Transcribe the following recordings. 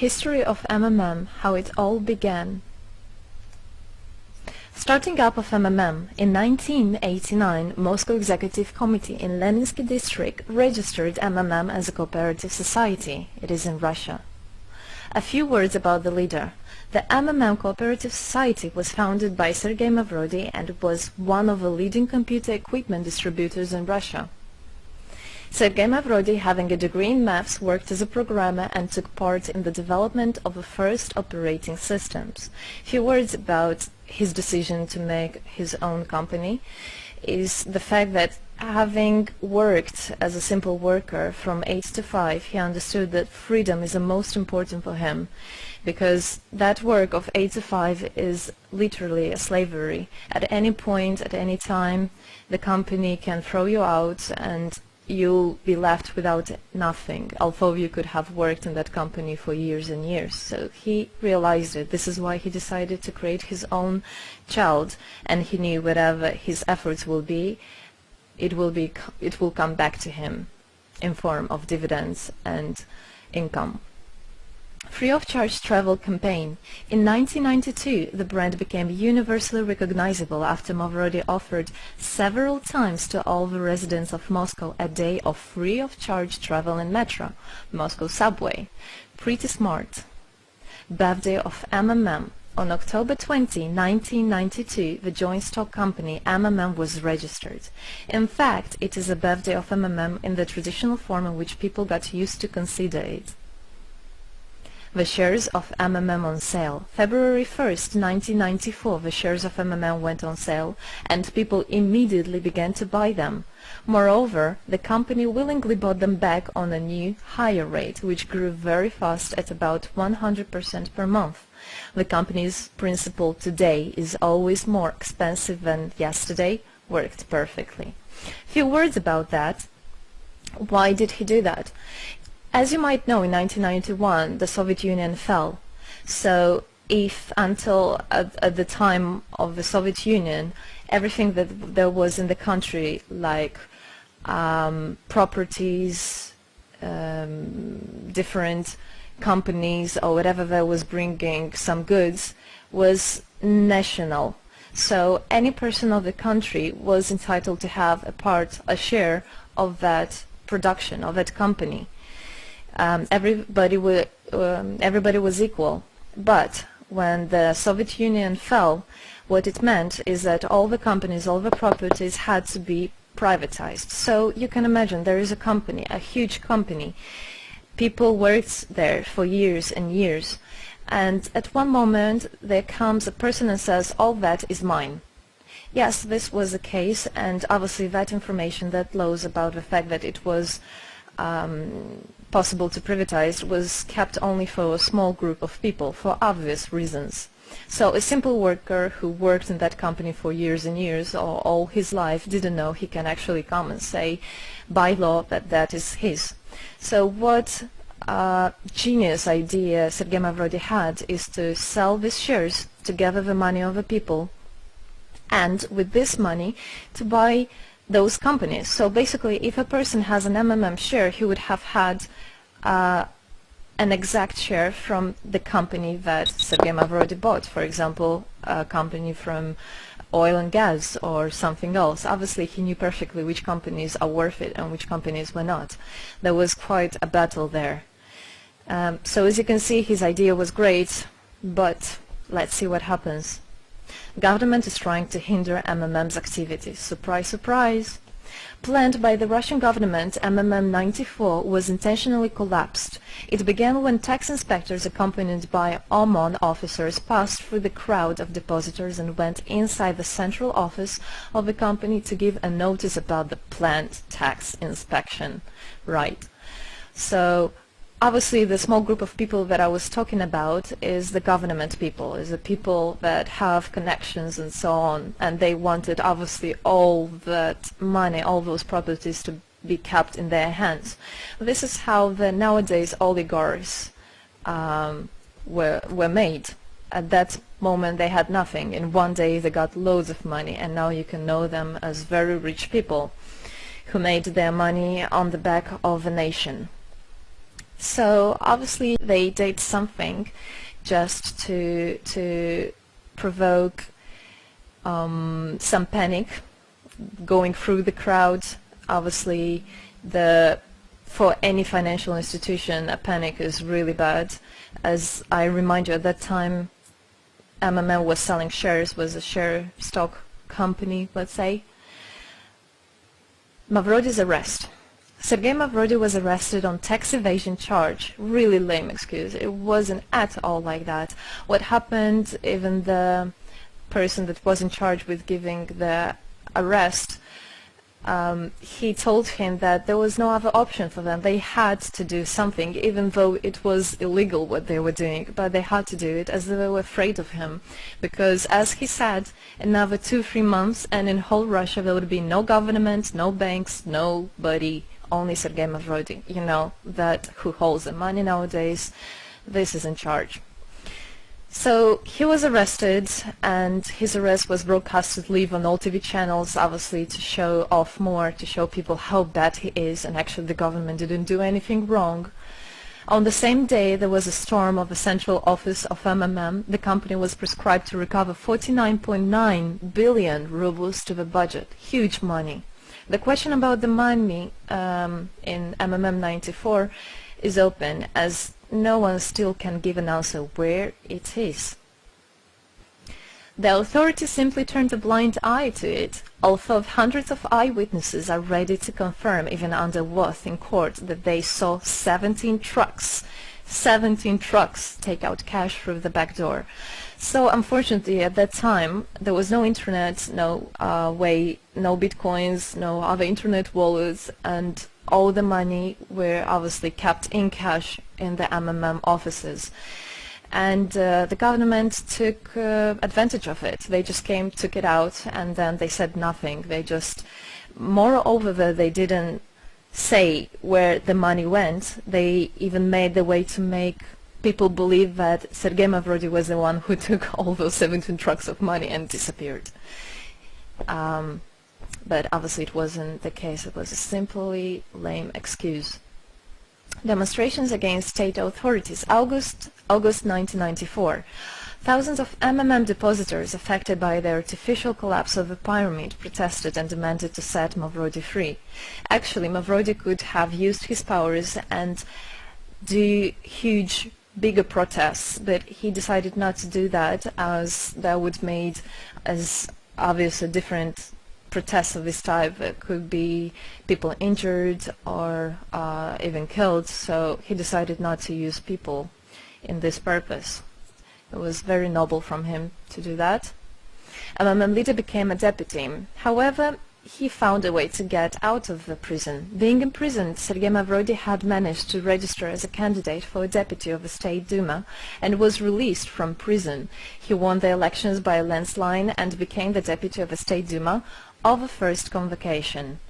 History of MMM, how it all began. Starting up of MMM, in 1989, Moscow Executive Committee in Leninsky district registered MMM as a cooperative society. It is in Russia. A few words about the leader. The MMM Cooperative Society was founded by Sergei Mavrodi and was one of the leading computer equipment distributors in Russia. Sergei Mavrodi, having a degree in maths, worked as a programmer and took part in the development of the first operating systems. Few words about his decision to make his own company is the fact that having worked as a simple worker from 8 to 5, he understood that freedom is the most important for him, because that work of 8 to 5 is literally a slavery. At any point, at any time, the company can throw you out and you'll be left without nothing, although you could have worked in that company for years and years. So he realized it. This is why he decided to create his own child, and he knew whatever his efforts will be, it will come back to him in form of dividends and income. Free of charge travel campaign. In 1992, the brand became universally recognizable after Mavrodi offered several times to all the residents of Moscow a day of free of charge travel in metro, Moscow subway. Pretty smart. Birthday of MMM. On October 20, 1992, the joint stock company MMM was registered. In fact, it is a birthday of MMM in the traditional form in which people got used to consider it. The shares of MMM on sale. February 1st, 1994, the shares of MMM went on sale, and people immediately began to buy them. Moreover, the company willingly bought them back on a new, higher rate, which grew very fast at about 100% per month. The company's principle today is always more expensive than yesterday worked perfectly. Few words about that. Why did he do that? As you might know, in 1991, the Soviet Union fell. So if until at the time of the Soviet Union, everything that there was in the country, like properties, different companies or whatever that was bringing some goods, was national. So any person of the country was entitled to have a share of that production, of that company. Everybody was equal. But when the Soviet Union fell, what it meant is that all the companies, all the properties had to be privatized. So you can imagine there is a company, a huge company. People worked there for years and years. And at one moment there comes a person and says, all that is mine. Yes, this was the case, and obviously that information, that laws about the fact that it was possible to privatize was kept only for a small group of people for obvious reasons. So a simple worker who worked in that company for years and years or all his life didn't know he can actually come and say by law that that is his. So what genius idea Sergei Mavrodi had is to sell these shares to gather the money of the people, and with this money to buy those companies. So basically, if a person has an MMM share, he would have had an exact share from the company that Sergei Mavrodi bought. For example, a company from oil and gas or something else. Obviously, he knew perfectly which companies are worth it and which companies were not. There was quite a battle there. So as you can see, his idea was great, but let's see what happens. Government is trying to hinder MMM's activities. Surprise, surprise! Planned by the Russian government, MMM 94 was intentionally collapsed. It began when tax inspectors accompanied by OMON officers passed through the crowd of depositors and went inside the central office of the company to give a notice about the planned tax inspection. Right. So obviously, the small group of people that I was talking about is the government people, is the people that have connections and so on, and they wanted obviously all that money, all those properties to be kept in their hands. This is how the nowadays oligarchs were made. At that moment they had nothing. In one day they got loads of money, and now you can know them as very rich people who made their money on the back of a nation. So obviously they did something just to provoke some panic going through the crowd. Obviously, for any financial institution, a panic is really bad. As I remind you, at that time, MMM was selling shares, was a share stock company, let's say. Mavrody's arrest. Sergei Mavrody was arrested on tax evasion charge. Really lame excuse. It wasn't at all like that. What happened, even the person that was in charge with giving the arrest, he told him that there was no other option for them. They had to do something, even though it was illegal what they were doing, but they had to do it as they were afraid of him. Because, as he said, another 2-3 months and in whole Russia there would be no government, no banks, nobody, only Sergei Mavrody, you know, that who holds the money nowadays. This is in charge. So he was arrested, and his arrest was broadcasted live on all TV channels, obviously to show off more, to show people how bad he is, and actually the government didn't do anything wrong. On the same day, there was a storm of the central office of MMM. The company was prescribed to recover 49.9 billion rubles to the budget. Huge money. The question about the money in MMM 94 is open, as no one still can give an answer where it is. The authorities simply turned a blind eye to it, although hundreds of eyewitnesses are ready to confirm, even under oath in court, that they saw 17 trucks take out cash through the back door. So unfortunately at that time there was no internet, no bitcoins, no other internet wallets, and all the money were obviously kept in cash in the MMM offices. And the government took advantage of it. They just came, took it out, and then they said nothing. They just, moreover, they didn't say where the money went. They even made the way to make people believe that Sergei Mavrody was the one who took all those 17 trucks of money and disappeared. But obviously it wasn't the case. It was a simply lame excuse. Demonstrations against state authorities. August 1994. Thousands of MMM depositors affected by the artificial collapse of the pyramid protested and demanded to set Mavrody free. Actually, Mavrody could have used his powers and do huge, bigger protests, but he decided not to do that, as that would made as obvious a different protests of this type. It could be people injured or even killed, so he decided not to use people in this purpose. It was very noble from him to do that. MMM leader became a deputy. However, he found a way to get out of the prison. Being imprisoned, Sergei Mavrody had managed to register as a candidate for a deputy of the State Duma and was released from prison. He won the elections by a landslide and became the deputy of the State Duma of the first convocation.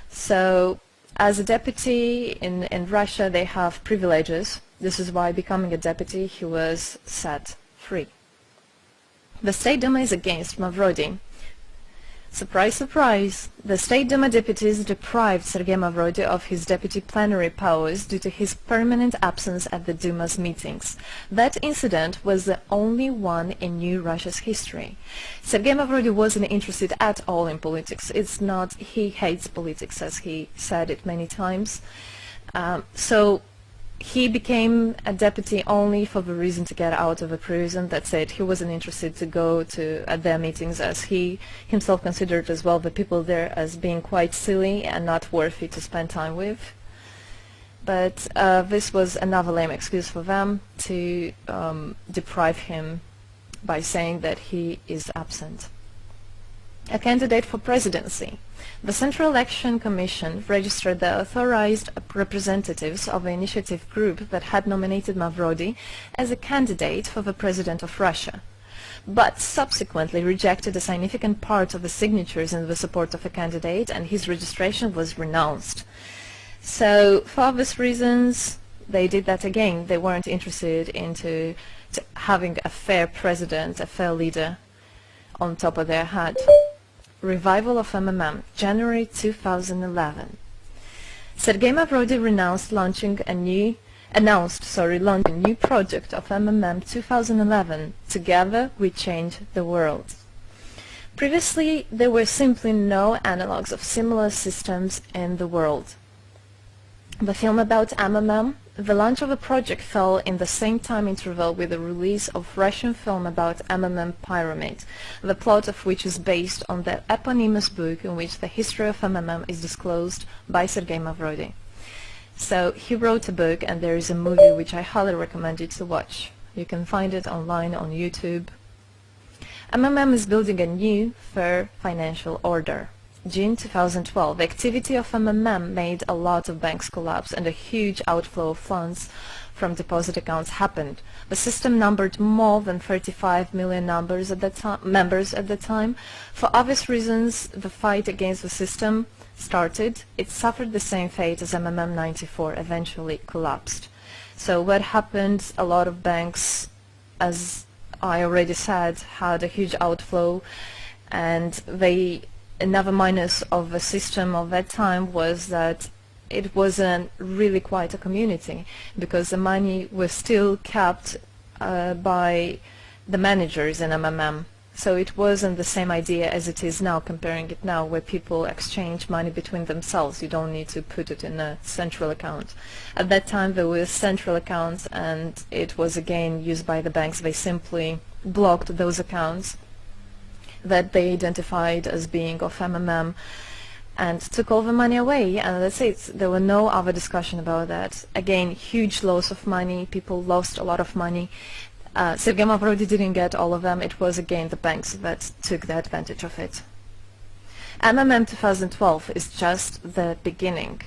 So, as a deputy in Russia, they have privileges. This is why, becoming a deputy, he was set free. The State Duma is against Mavrody. Surprise, surprise! The State Duma deputies deprived Sergei Mavrody of his deputy plenary powers due to his permanent absence at the Duma's meetings. That incident was the only one in New Russia's history. Sergei Mavrody wasn't interested at all in politics. It's not, he hates politics, as he said it many times. So he became a deputy only for the reason to get out of a prison. That's it. He wasn't interested to go to their meetings, as he himself considered as well the people there as being quite silly and not worthy to spend time with. But this was another lame excuse for them to deprive him by saying that he is absent. A candidate for presidency. The Central Election Commission registered the authorized representatives of the initiative group that had nominated Mavrody as a candidate for the President of Russia, but subsequently rejected a significant part of the signatures in the support of a candidate, and his registration was renounced. So, for obvious reasons, they did that again. They weren't interested into having a fair president, a fair leader on top of their head. Revival of MMM, January 2011. Sergei Mavrody renounced launching a new launched a new project of MMM 2011. Together we change the world. Previously, there were simply no analogues of similar systems in the world. The film about MMM, the launch of the project fell in the same time interval with the release of Russian film about MMM Pyramid, the plot of which is based on the eponymous book in which the history of MMM is disclosed by Sergei Mavrodi. So he wrote a book, and there is a movie which I highly recommend you to watch. You can find it online on YouTube. MMM is building a new, fair financial order. June 2012, the activity of MMM made a lot of banks collapse and a huge outflow of funds from deposit accounts happened. The system numbered more than 35 million members at the time. For obvious reasons, the fight against the system started. It suffered the same fate as MMM 94, eventually collapsed. So what happened? A lot of banks, as I already said, had a huge outflow, and another minus of the system of that time was that it wasn't really quite a community, because the money was still kept by the managers in MMM. So it wasn't the same idea as it is now, comparing it now, where people exchange money between themselves. You don't need to put it in a central account. At that time there were central accounts, and it was again used by the banks. They simply blocked those accounts that they identified as being of MMM and took all the money away, and that's it. There were no other discussion about that. Again, huge loss of money. People lost a lot of money. Sergei Mavrodi didn't get all of them. It was again the banks that took the advantage of it. MMM 2012 is just the beginning.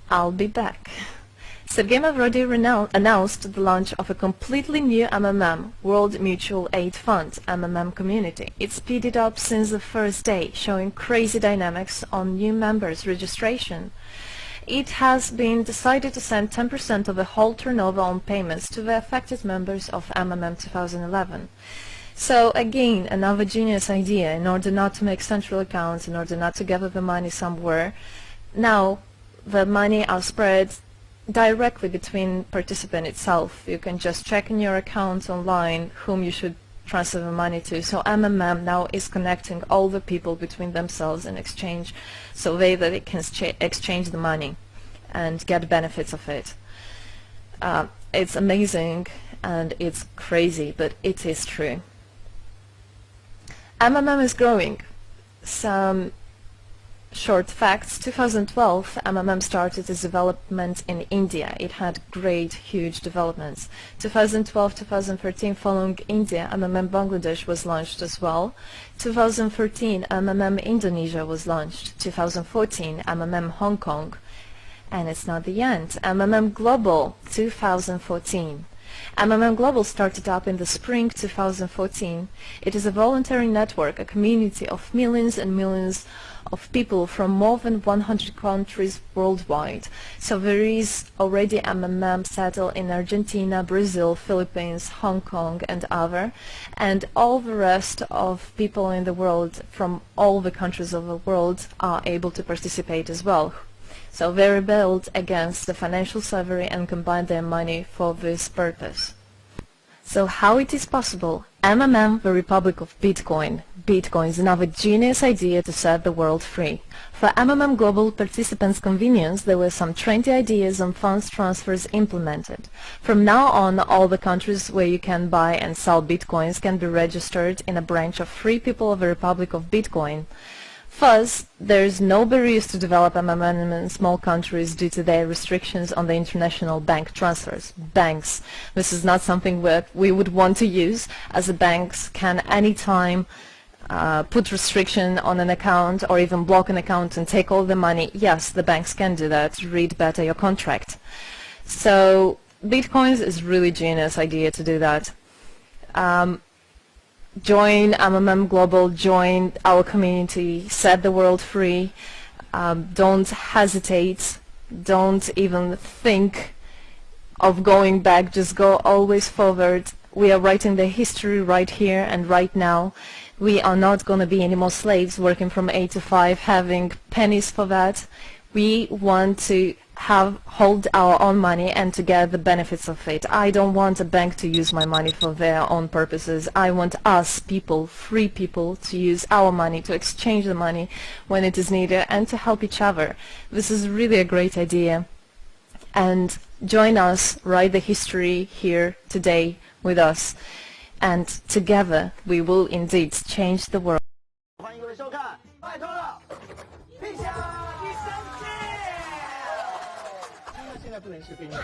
I'll be back. Sergei Mavrodi announced the launch of a completely new MMM, World Mutual Aid Fund, MMM community. It speeded up since the first day, showing crazy dynamics on new members' registration. It has been decided to send 10% of the whole turnover on payments to the affected members of MMM 2011. So again, another genius idea. In order not to make central accounts, in order not to gather the money somewhere, now the money are spread directly between participant itself. You can just check in your accounts online whom you should transfer the money to. So MMM now is connecting all the people between themselves in exchange, so that they can exchange the money and get benefits of it. It's amazing and it's crazy, but it is true. MMM is growing. Some short facts. 2012, MMM started its development in India. It had great, huge developments. 2012-2013, following India, MMM Bangladesh was launched as well. 2013, MMM Indonesia was launched. 2014, MMM Hong Kong. And it's not the end. MMM Global, 2014. MMM Global started up in the spring 2014. It is a voluntary network, a community of millions and millions of people from more than 100 countries worldwide. So there is already MMM settled in Argentina, Brazil, Philippines, Hong Kong and other, and all the rest of people in the world from all the countries of the world are able to participate as well. So they rebelled against the financial slavery and combined their money for this purpose. So how it is possible? MMM, the Republic of Bitcoin. Bitcoin is another genius idea to set the world free. For MMM Global participants' convenience, there were some 20 ideas on funds transfers implemented. From now on, all the countries where you can buy and sell Bitcoins can be registered in a branch of Free People of the Republic of Bitcoin. Thus, there is no barriers to develop MMM in small countries due to their restrictions on the international bank transfers. Banks. This is not something that we would want to use, as the banks can anytime put restriction on an account or even block an account and take all the money. Yes, the banks can do that. Read better your contract. So Bitcoins is really genius idea to do that. Join MMM Global, join our community, set the world free. Don't hesitate, don't even think of going back, just go always forward. We are writing the history right here and right now. We are not going to be any more slaves working from 8 to 5, having pennies for that. We want to hold our own money and to get the benefits of it. I don't want a bank to use my money for their own purposes. I want us people, free people, to use our money, to exchange the money when it is needed and to help each other. This is really a great idea. And join us, write the history here today with us, and together we will indeed change the world. 欢迎各位收看，拜托了，陛下一生气。现在不能吃冰的。